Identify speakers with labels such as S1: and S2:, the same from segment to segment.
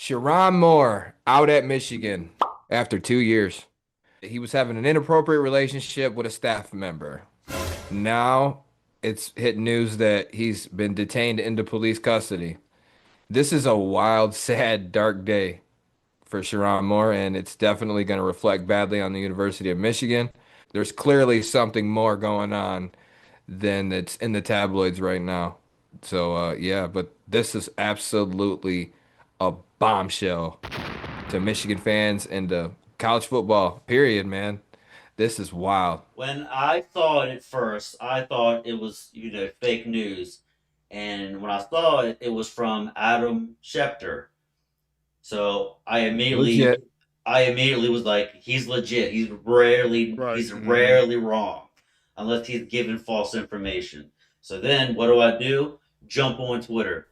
S1: Sherrone Moore out at Michigan after 2 years. He was having an inappropriate relationship with a staff member. Now it's hit news that he's been detained into police custody. This is a wild, sad, dark day for Sherrone Moore, and it's definitely going to reflect badly on the University of Michigan. There's clearly something more going on than it's in the tabloids right now. So, yeah, but this is absolutely a bombshell to Michigan fans and to college football, period, man. This is wild.
S2: When I saw it at first, I thought it was, fake news. And when I saw it, it was from Adam Schefter. So
S1: Legit.
S2: I immediately was like, he's legit.
S3: Right.
S2: He's rarely wrong, unless he's given false information. So then, what do? Jump on Twitter,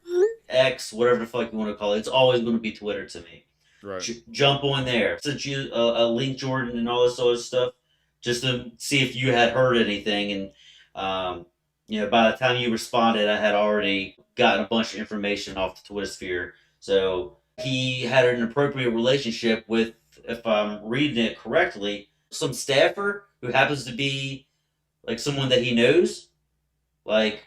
S2: X, whatever the fuck you want to call it. It's always going to be Twitter to me.
S3: Right.
S2: Jump on there. Sent you a link, Jordan, and all this other stuff, just to see if you had heard anything. And by the time you responded, I had already gotten a bunch of information off the Twitter sphere. So he had an appropriate relationship with, if I'm reading it correctly, some staffer who happens to be like someone that he knows, like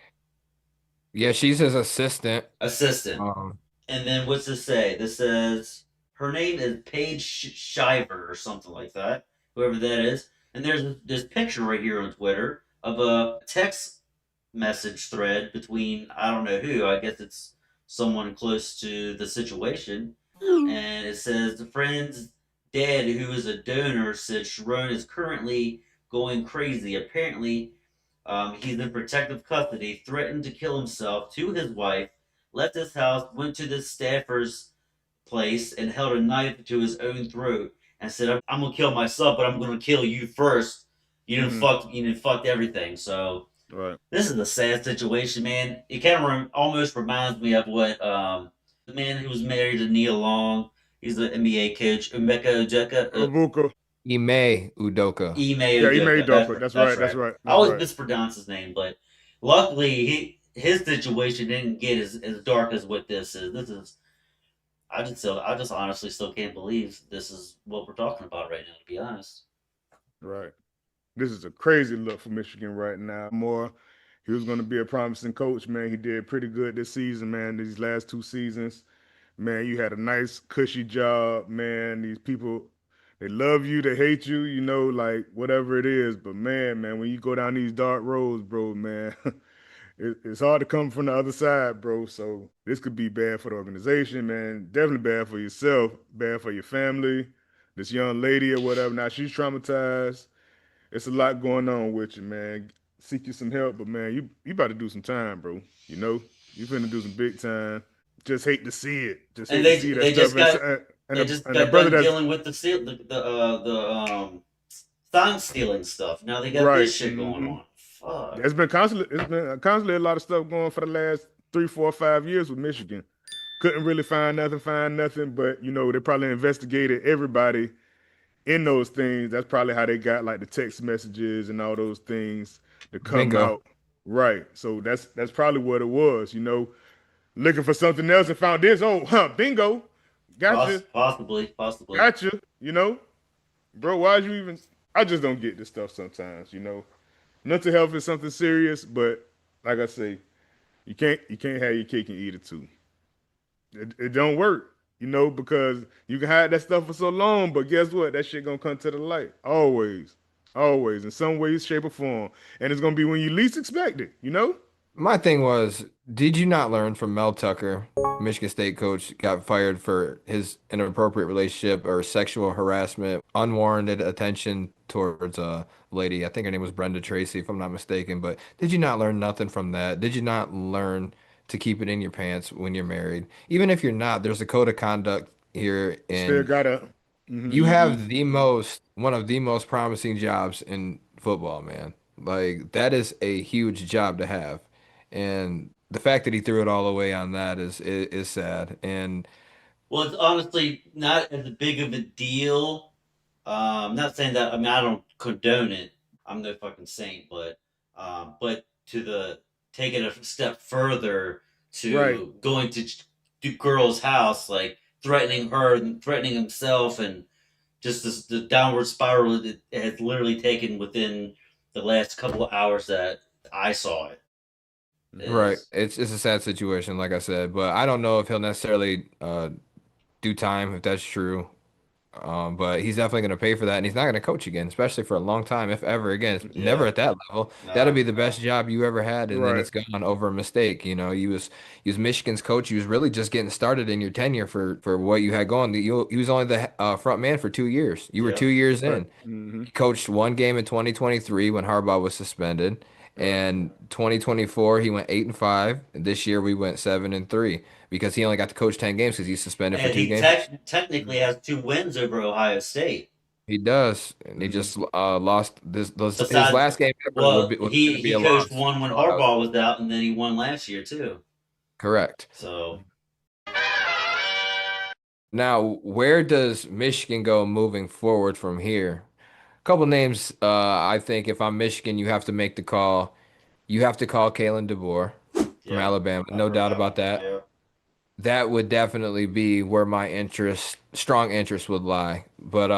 S1: Yeah, she's his assistant.
S2: assistant.
S1: Um,
S2: And then what's this say? This says her name is Paige Shiver or something like that, whoever that is. And there's this picture right here on Twitter of a text message thread between I don't know who. I guess it's someone close to the situation. And it says the friend's dad, who is a donor, said Sherrone is currently going crazy. Apparently, he's in protective custody, threatened to kill himself to his wife, left his house, went to the staffer's place, and held a knife to his own throat and said, I'm gonna kill myself, but I'm gonna kill you first.
S3: Hmm.
S2: You done fucked everything. So
S3: Right.
S2: this is a sad situation, man. It kind of almost reminds me of what the man who was married to Nia Long. He's an NBA coach, Emeka Ojeka,
S3: Avuka.
S1: Ime Udoka.
S2: Ime
S3: Yeah, he made
S2: Ojeka.
S3: Doka. That's
S2: That's
S3: right. That's
S2: right.
S3: right.
S2: I
S3: That's
S2: always
S3: right.
S2: mispronounce his name, but luckily his situation didn't get as dark as what this is. This is I just honestly still can't believe this is what we're talking about right now. To be honest.
S3: Right. This is a crazy look for Michigan right now. Moore, he was going to be a promising coach, man. He did pretty good this season, man. These last 2 seasons, man, you had a nice, cushy job, man. These people, they love you, they hate you, like whatever it is. But man, when you go down these dark roads, bro, man, it's hard to come from the other side, bro. So this could be bad for the organization, man. Definitely bad for yourself, bad for your family. This young lady or whatever, now she's traumatized. It's a lot going on with you, man. Seek you some help, but man, you about to do some time, bro. You know, you finna do some big time. Just hate to see it. Just
S2: And
S3: hate to see that stuff. And
S2: they just
S3: the
S2: got
S3: brother
S2: done
S3: that's
S2: dealing with the sign stealing stuff. Now they got this
S3: right.
S2: shit going on. Fuck.
S3: It's been constantly a lot of stuff going for the last 3, 4, 5 years with Michigan. Couldn't really find nothing, but they probably investigated everybody in those things. That's probably how they got like the text messages and all those things to come
S1: Bingo.
S3: out. Right. So that's probably what it was, looking for something else and found this. Oh, bingo. Gotcha.
S2: Possibly.
S3: Gotcha. Bro, why you even I just don't get this stuff sometimes. Mental health is something serious, but like I say, you can't have your cake and eat it too. It don't work, because you can hide that stuff for so long, but guess what? That shit gonna come to the light. Always. Always. In some way, shape, or form. And it's gonna be when you least expect it?
S1: My thing was, did you not learn from Mel Tucker, Michigan State coach, got fired for his inappropriate relationship or sexual harassment, unwarranted attention towards a lady? I think her name was Brenda Tracy, if I'm not mistaken. But did you not learn nothing from that? Did you not learn to keep it in your pants when you're married? Even if you're not, there's a code of conduct here,
S3: Still
S1: and
S3: gotta mhm.
S1: you
S2: Mm-hmm.
S1: have one of the most promising jobs in football, man. Like that is a huge job to have. And the fact that he threw it all away on that is sad. And
S2: Well, it's honestly not as big of a deal. Not saying that. I mean, I don't condone it. I'm no fucking saint, but to the take it a step further
S3: Right.
S2: to going to girl's house, like threatening her and threatening himself, and just this the downward spiral that it has literally taken within the last couple of hours that I saw it.
S1: Right.
S2: Is
S1: It's a sad situation, like I said, but I don't know if he'll necessarily do time if that's true. But he's definitely going to pay for that, and he's not going to coach again, especially for a long time, if ever again. It's never
S2: yeah,
S1: at that level. That'll
S2: nah,
S1: be the best job you ever had, and then
S3: Right.
S1: it's gone over a mistake. He was Michigan's coach. He was really just getting started in your tenure for what you had going. He was only the front man for 2 years. You were
S2: yep,
S1: 2 years
S3: Right.
S1: in.
S3: Mm-hmm.
S1: He coached one game in 2023 when Harbaugh was suspended,
S2: right.
S1: and 2024 he went 8-5, and this year we went 7-3 because he only got to coach 10 games because he's suspended for
S2: And
S1: two
S2: he
S1: games.
S2: technically has 2 wins over Ohio State.
S1: He does, and he
S3: Mm-hmm.
S1: just lost his
S2: Besides,
S1: last game ever
S2: well,
S1: was going to be
S2: he
S1: a
S2: coached
S1: loss.
S2: one when
S1: Ohio
S2: Harbaugh
S1: State.
S2: was out, and then he won last year too.
S1: Correct.
S2: So
S1: Now, where does Michigan go moving forward from here? A couple names. I think if I'm Michigan, you have to make the call. You have to call Kalen DeBoer from
S2: yep,
S1: Alabama.
S2: I've
S1: No
S2: heard
S1: doubt
S2: that
S1: about
S2: one.
S1: that.
S2: Yep.
S1: That would definitely be where my strong interest would lie. But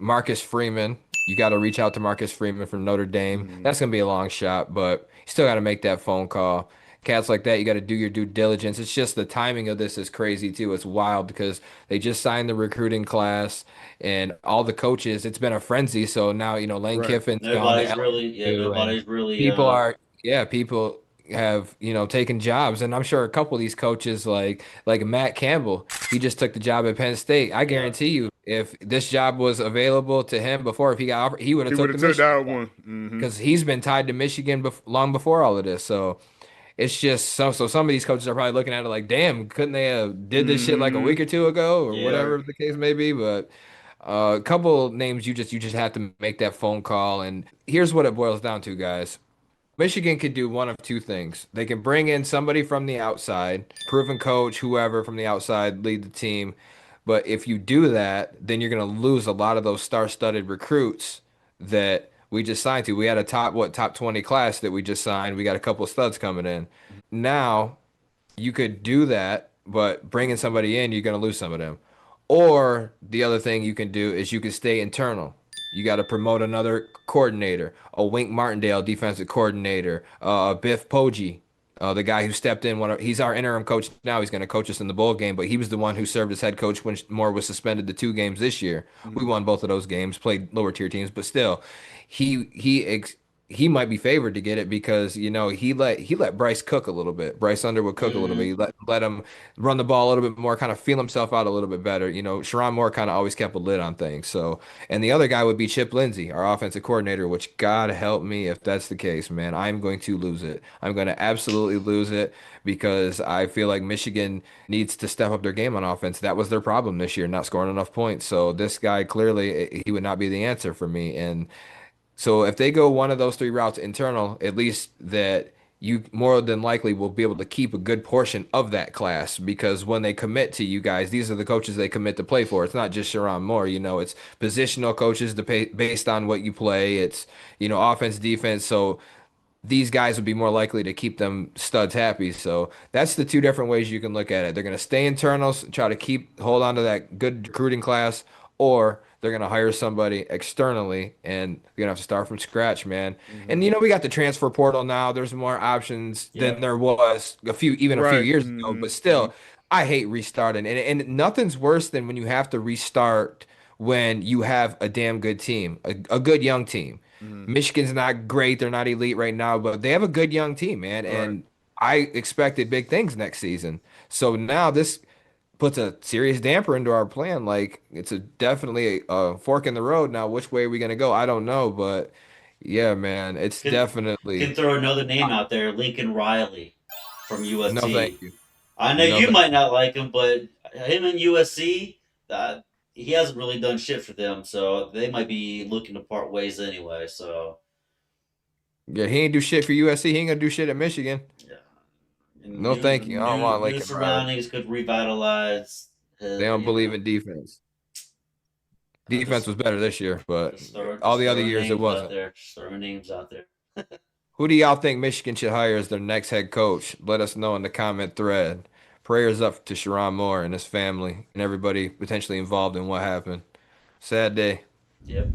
S1: Marcus Freeman, you got to reach out to Marcus Freeman from Notre Dame.
S3: Mm-hmm.
S1: That's gonna be a long shot, but you still got to make that phone call. Cats like that, you got to do your due diligence. It's just the timing of this is crazy too. It's wild because they just signed the recruiting class and all the coaches. It's been a frenzy. So now Lane
S3: Right.
S1: Kiffin's gone to LSU, and
S2: Nobody's really
S1: people are yeah, people have taken jobs, and I'm sure a couple of these coaches like Matt Campbell, he just took the job at Penn State. I
S2: yeah.
S1: guarantee you, if this job was available to him before, if he got offered, he would
S3: He
S1: have
S3: would
S1: took
S3: have
S1: the
S3: took
S1: Michigan
S3: that
S1: job
S3: one. Mm-hmm.
S1: because he's been tied to Michigan long before all of this. So it's just so some of these coaches are probably looking at it like, damn, couldn't they have did this shit like a
S3: Mm-hmm.
S1: week or two ago or
S2: Yeah.
S3: Right.
S1: whatever the case may be? But a couple names you just have to make that phone call, and here's what it boils down to, guys. Michigan could do one of two things. They can bring in somebody from the outside, proven coach, whoever from the outside, lead the team. But if you do that, then you're going to lose a lot of those star-studded recruits that we just signed to. We had a top 20 class that we just signed. We got a couple of studs coming in. Now, you could do that, but bringing somebody in, you're going to lose some of them. Or the other thing you can do is you can stay internal. You got to promote another coordinator, a Wink Martindale defensive coordinator, Biff Poggi, the guy who stepped in. He's our interim coach now. He's going to coach us in the bowl game, but he was the one who served as head coach when Moore was suspended the 2 games this year. We
S3: Mm-hmm.
S1: won both of those games, played lower tier teams, but still, he might be favored to get it because he let Bryce cook a little bit. Bryce Underwood cook a little bit.
S2: Mm-hmm.
S1: He let him run the ball a little bit more, kind of feel himself out a little bit better. Sherrone Moore kind of always kept a lid on things. So, and the other guy would be Chip Lindsey, our offensive coordinator, which God help me if that's the case, man. I'm going to lose it. I'm going to absolutely lose it because I feel like Michigan needs to step up their game on offense. That was their problem this year, not scoring enough points. So this guy clearly he would not be the answer for me. And so if they go one of those three routes internal, at least that you more than likely will be able to keep a good portion of that class because when they commit to you guys, these are the coaches they commit to play for. It's not just Sherrone Moore, it's positional coaches based on what you play. It's, offense, defense. So these guys would be more likely to keep them studs happy. So that's the two different ways you can look at it. They're going to stay internals, try to hold on to that good recruiting class, or they're going to hire somebody externally and you're going to have to start from scratch, man.
S3: Mm-hmm.
S1: And we got the transfer portal now. There's more options than
S2: Yep.
S1: there was even a few
S3: Right.
S1: years ago, but
S3: Mm-hmm.
S1: still, I hate restarting. And nothing's worse than when you have to restart when you have a damn good team, a good young team.
S3: Mm-hmm.
S1: Michigan's not great. They're not elite right now, but they have a good young team, man.
S3: Right.
S1: And I expected big things next season. So now this puts a serious damper into our plan. Like it's definitely a fork in the road. Now, which way are we gonna go? I don't know, but yeah, man, it's
S2: Can
S1: definitely
S2: throw another name out there, Lincoln Riley from
S1: no, thank
S2: USC.
S1: you.
S2: I know
S1: No,
S2: you
S1: thank
S2: might not like him, but him and USC, he hasn't really done shit for them, so they might be looking to part ways anyway. So
S1: yeah, he ain't do shit for USC. He ain't gonna do shit at Michigan.
S2: yeah, and
S1: No, thank you. I don't want
S2: new
S1: Lincoln Riley.
S2: surroundings could revitalize
S1: They
S2: his,
S1: don't believe in defense. Defense
S2: just
S1: was better this year, but all
S2: just
S1: the other
S2: throwing
S1: years it
S2: names out
S1: wasn't.
S2: there, just throwing names out there.
S1: Who do y'all think Michigan should hire as their next head coach? Let us know in the comment thread. Prayers up to Sherrone Moore and his family and everybody potentially involved in what happened. Sad day.
S2: Yep.